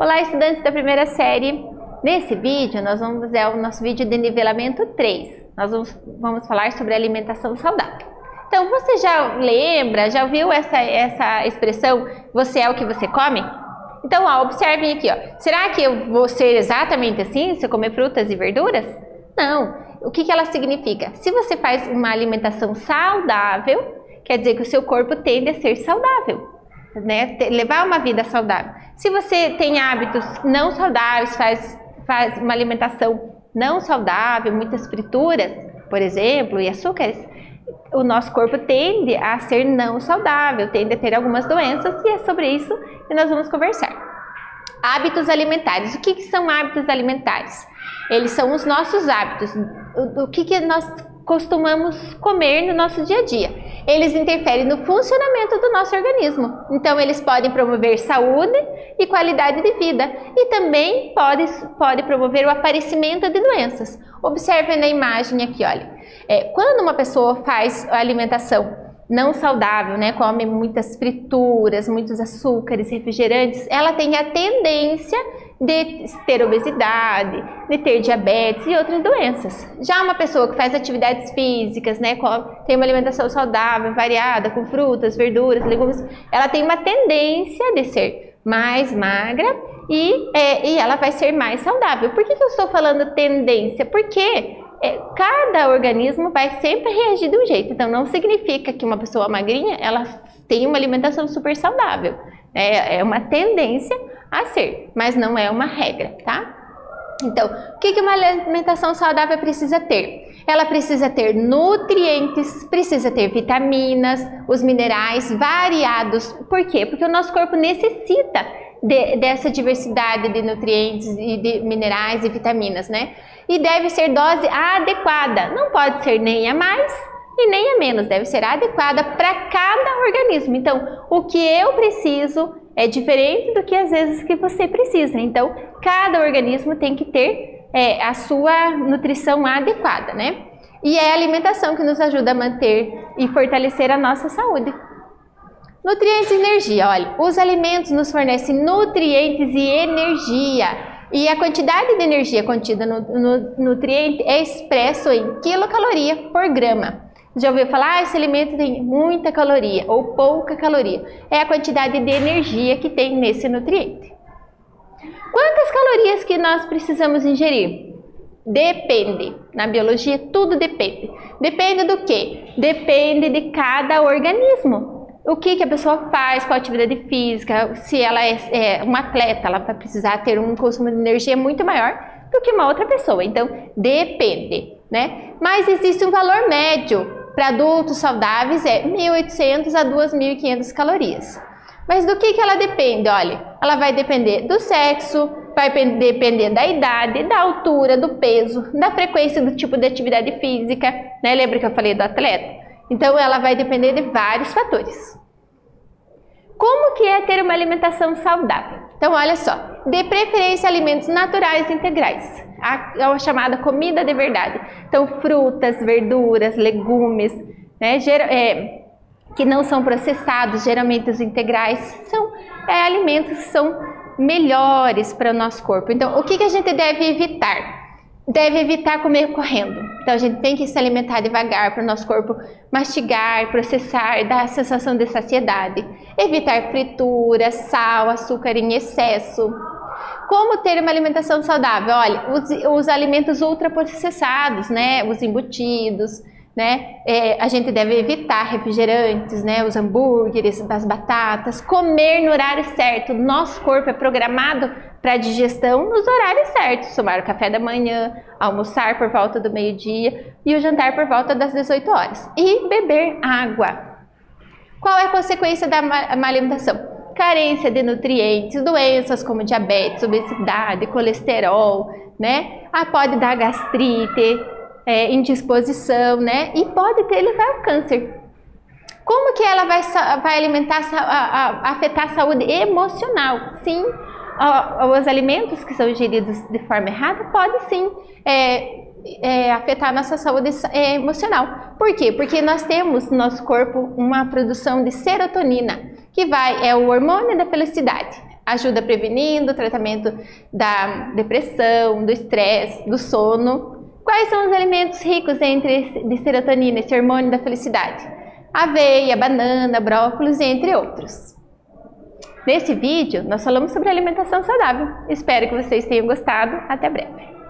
Olá, estudantes da primeira série. Nesse vídeo, nós vamos fazer o nosso vídeo de nivelamento 3. Nós vamos falar sobre alimentação saudável. Então, você já lembra, já ouviu essa expressão, você é o que você come? Então, ó, observem aqui, ó. Será que eu vou ser exatamente assim, se eu comer frutas e verduras? Não. O que ela significa? Se você faz uma alimentação saudável, quer dizer que o seu corpo tende a ser saudável, né? Levar uma vida saudável. Se você tem hábitos não saudáveis, faz uma alimentação não saudável, muitas frituras, por exemplo, e açúcares, o nosso corpo tende a ser não saudável, tende a ter algumas doenças, e é sobre isso que nós vamos conversar. Hábitos alimentares. O que são hábitos alimentares? Eles são os nossos hábitos, o que nós costumamos comer no nosso dia a dia. Eles interferem no funcionamento do nosso organismo. Então, eles podem promover saúde e qualidade de vida. E também pode promover o aparecimento de doenças. Observe na imagem aqui, olha. Quando uma pessoa faz a alimentação não saudável, né, come muitas frituras, muitos açúcares, refrigerantes, ela tem a tendência de ter obesidade, de ter diabetes e outras doenças. Já uma pessoa que faz atividades físicas, né, tem uma alimentação saudável, variada, com frutas, verduras, legumes, ela tem uma tendência de ser mais magra e ela vai ser mais saudável. Por que eu estou falando tendência? Porque cada organismo vai sempre reagir de um jeito. Então, não significa que uma pessoa magrinha, ela tem uma alimentação super saudável. É uma tendência a ser, mas não é uma regra, tá? Então, o que uma alimentação saudável precisa ter? Ela precisa ter nutrientes, precisa ter vitaminas, os minerais variados. Por quê? Porque o nosso corpo necessita dessa diversidade de nutrientes e de minerais e vitaminas, né? E deve ser dose adequada, não pode ser nem a mais e nem a menos, deve ser adequada para cada organismo. Então, o que eu preciso é diferente do que às vezes que você precisa. Então, cada organismo tem que ter a sua nutrição adequada, né? E é a alimentação que nos ajuda a manter e fortalecer a nossa saúde. Nutrientes e energia. Olha, os alimentos nos fornecem nutrientes e energia. E a quantidade de energia contida no nutriente é expresso em quilocaloria por grama. Já ouviu falar? Esse alimento tem muita caloria ou pouca caloria. É a quantidade de energia que tem nesse nutriente. Quantas calorias que nós precisamos ingerir? Depende. Na biologia, tudo depende. Depende do quê? Depende de cada organismo. O que a pessoa faz, qual a atividade física, se ela é uma atleta, ela vai precisar ter um consumo de energia muito maior do que uma outra pessoa. Então, depende, né? Mas existe um valor médio para adultos saudáveis, 1.800 a 2.500 calorias. Mas do que ela depende? Olha, ela vai depender do sexo, vai depender da idade, da altura, do peso, da frequência do tipo de atividade física, né? Lembra que eu falei do atleta? Então, ela vai depender de vários fatores. Como que é ter uma alimentação saudável? Então, olha só, dê preferência a alimentos naturais e integrais, a chamada comida de verdade. Então, frutas, verduras, legumes, né, que não são processados, geralmente os integrais, são alimentos que são melhores para o nosso corpo. Então, o que a gente deve evitar? Deve evitar comer correndo. Então, a gente tem que se alimentar devagar para o nosso corpo mastigar, processar, dar a sensação de saciedade. Evitar fritura, sal, açúcar em excesso. Como ter uma alimentação saudável? Olha, os alimentos ultraprocessados, né? Os embutidos, né? A gente deve evitar refrigerantes, né? Os hambúrgueres, as batatas. Comer no horário certo. Nosso corpo é programado para digestão nos horários certos, tomar o café da manhã, almoçar por volta do meio-dia e o jantar por volta das 18 horas. E beber água. Qual é a consequência da má alimentação? Carência de nutrientes, doenças como diabetes, obesidade, colesterol, né? Pode dar gastrite, indisposição, né? E pode levar ao câncer. Como que ela vai afetar a saúde emocional? Sim, os alimentos que são ingeridos de forma errada podem sim afetar a nossa saúde emocional. Por quê? Porque nós temos no nosso corpo uma produção de serotonina, que é o hormônio da felicidade. ajuda prevenindo o tratamento da depressão, do estresse, do sono. Quais são os alimentos ricos de serotonina, esse hormônio da felicidade? Aveia, banana, brócolis, entre outros. Nesse vídeo, nós falamos sobre alimentação saudável. Espero que vocês tenham gostado. Até breve!